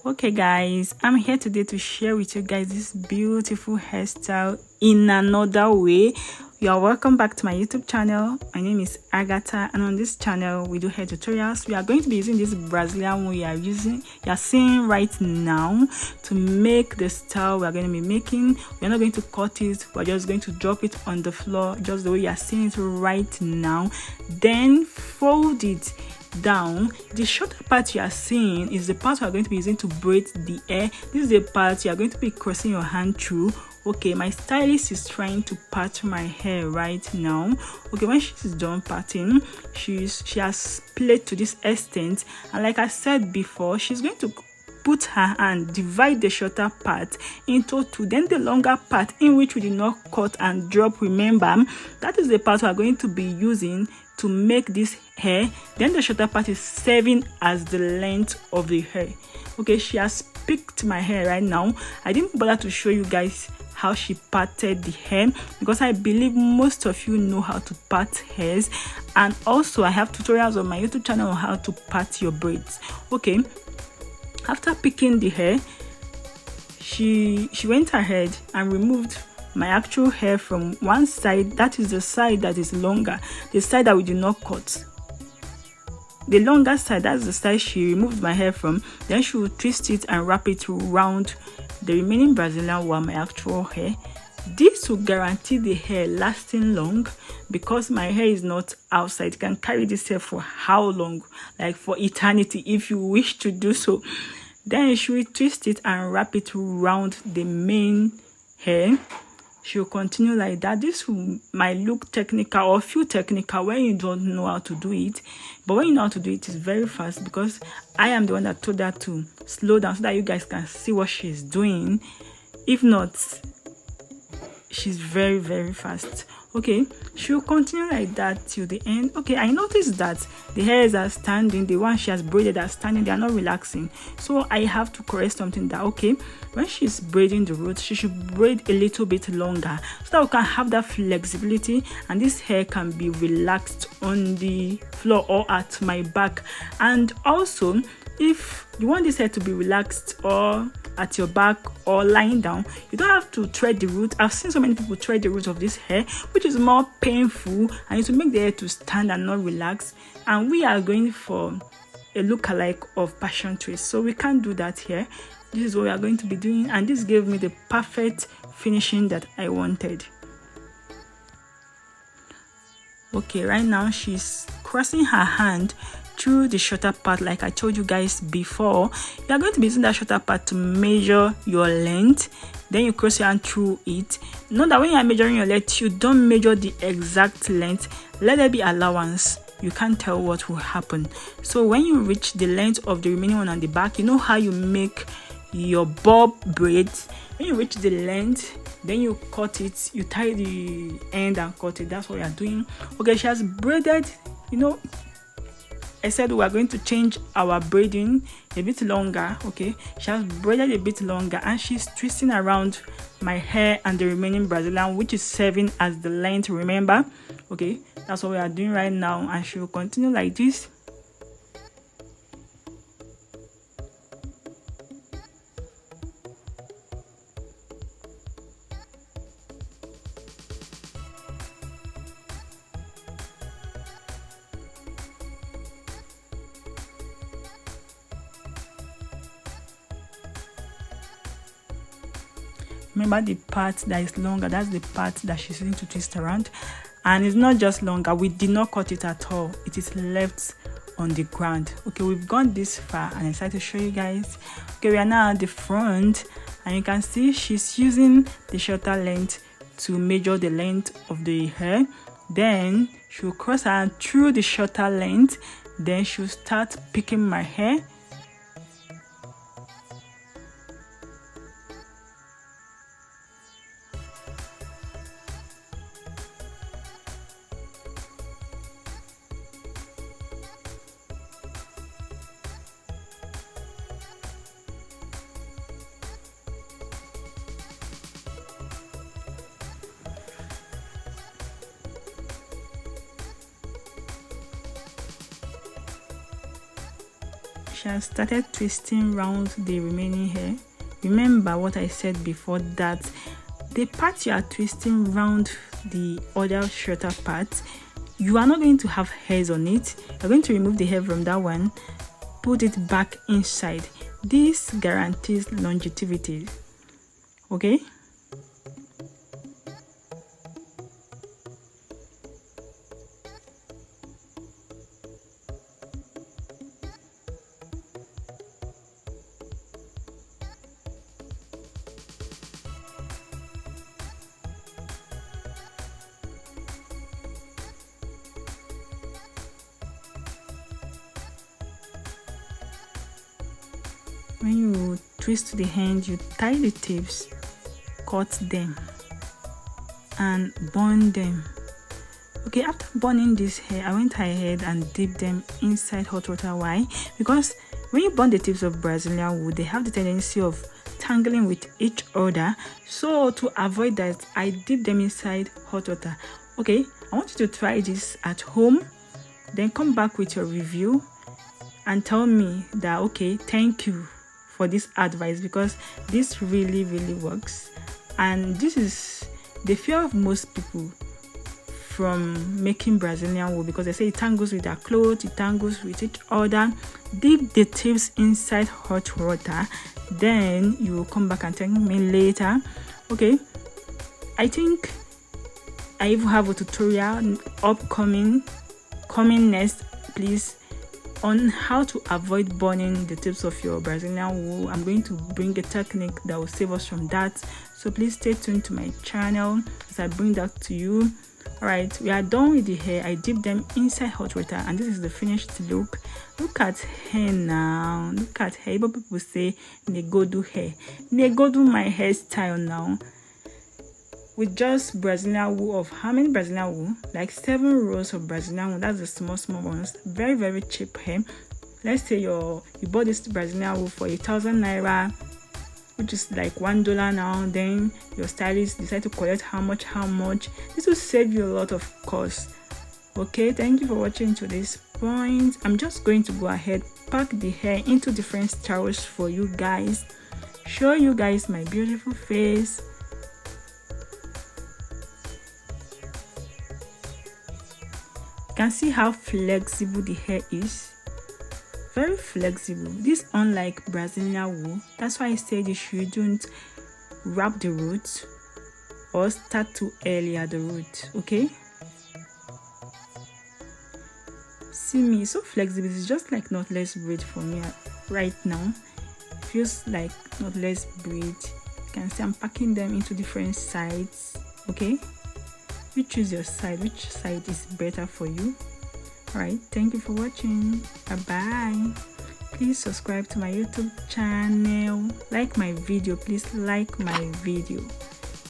Okay guys, I'm here today to share with you guys this beautiful hairstyle in another way. You are welcome back to my YouTube channel. My name is Agatha, and on this channel we do hair tutorials. We are going to be using this Brazilian one you are seeing right now to make the style we are going to be making. We are not going to cut it, we're just going to drop it on the floor just the way you are seeing it right now, then fold it down. The shorter part you are seeing is the part we are going to be using to braid the hair. This is the part you are going to be crossing your hand through. Okay, my stylist is trying to part my hair right now. Okay, when she's done parting, she has played to this extent, and like I said before, she's going to put her hand, divide the shorter part into two, then the longer part in which we did not cut and drop, remember, that is the part we are going to be using to make this hair. Then the shorter part is serving as the length of the hair. Okay, she has picked my hair right now. I didn't bother to show you guys how she parted the hair because I believe most of you know how to part hairs, and also I have tutorials on my YouTube channel on how to part your braids. Okay, after picking the hair, she went ahead and removed my actual hair from one side. That is the side that is longer, the side that we did not cut. The longer side, that's the side she removed my hair from. Then she will twist it and wrap it around the remaining Brazilian one, my actual hair. This will guarantee the hair lasting long because my hair is not outside. You can carry this hair for how long? Like for eternity if you wish to do so. Then she will twist it and wrap it around the main hair. She will continue like that. This might look technical or feel technical when you don't know how to do it, but when you know how to do it, it's very fast because I am the one that told her to slow down so that you guys can see what she's doing. If not, she's very fast. Okay, she'll continue like that till the end. Okay, I noticed that the hairs are standing, the one she has braided are standing, they are not relaxing, so I have to correct something. That okay, when she's braiding the roots, she should braid a little bit longer so that we can have that flexibility and this hair can be relaxed on the floor or at my back. And also, if you want this hair to be relaxed or at your back or lying down, you don't have to thread the root. I've seen so many people thread the roots of this hair, which is more painful, and it will make the hair to stand and not relax. And we are going for a look-alike of passion twist, so we can't do that here. This is what we are going to be doing, and this gave me the perfect finishing that I wanted. Okay, right now she's crossing her hand through the shorter part. Like I told you guys before, you are going to be using that shorter part to measure your length. Then you cross your hand through it. Know that when you are measuring your length, you don't measure the exact length. Let there be allowance. You can't tell what will happen. So when you reach the length of the remaining one on the back, you know how you make your bob braids. When you reach the length, then you cut it, you tie the end and cut it. That's what you are doing. Okay, she has braided, you know, I said we are going to change our braiding a bit longer. Okay, she has braided a bit longer and she's twisting around my hair and the remaining Brazilian, which is serving as the length, remember. Okay, that's what we are doing right now, and she will continue like this. Remember the part that is longer, that's the part that she's going to twist around. And it's not just longer, we did not cut it at all, it is left on the ground. Okay, we've gone this far and I decided to show you guys. Okay, we are now at the front and you can see she's using the shorter length to measure the length of the hair. Then she'll cross her hand through the shorter length, then she'll start picking my hair. she has started twisting round the remaining hair. Remember what I said before, that the part you are twisting round the other shorter part, you are not going to have hairs on it. You're going to remove the hair from that one, put it back inside. This guarantees longevity. Okay. When you twist the hand, you tie the tips, cut them and burn them. Okay, after burning this hair, I went ahead and dipped them inside hot water. Why? Because when you burn the tips of Brazilian wool, they have the tendency of tangling with each other. So to avoid that, I dip them inside hot water. Okay, I want you to try this at home, then come back with your review and tell me that, okay, thank you for this advice, because this really works. And this is the fear of most people from making Brazilian wool, because they say it tangles with their clothes, it tangles with each other. Dip the tips inside hot water, then you will come back and thank me later. Okay, I think I even have a tutorial coming next, please, on how to avoid burning the tips of your Brazilian wool. I'm going to bring a technique that will save us from that, so please stay tuned to my channel as I bring that to you. All right, we are done with the hair. I dip them inside hot water, and this is the finished look. Look at hair now. Look at hair. But people say they go do hair, they go do my hairstyle now with just Brazilian wool. Of how many Brazilian wool? Like 7 rows of Brazilian wool. That's the small ones. Very cheap hair. Let's say you bought this Brazilian wool for 1,000 naira, which is like $1 now. Then your stylist decide to collect how much. This will save you a lot of cost. Okay, thank you for watching to this point. I'm just going to go ahead, pack the hair into different styles for you guys, show you guys my beautiful face. You can see how flexible the hair is. Very flexible. This unlike Brazilian wool. That's why I said you shouldn't wrap the roots or start too early at the root. Okay, see me, so flexible. It's just like knotless braid for me right now. It feels like knotless braid. You can see I'm packing them into different sides. Okay, you choose your side, which side is better for you. All right, thank you for watching. Bye bye. Please subscribe to my YouTube channel. Like my video. Please like my video.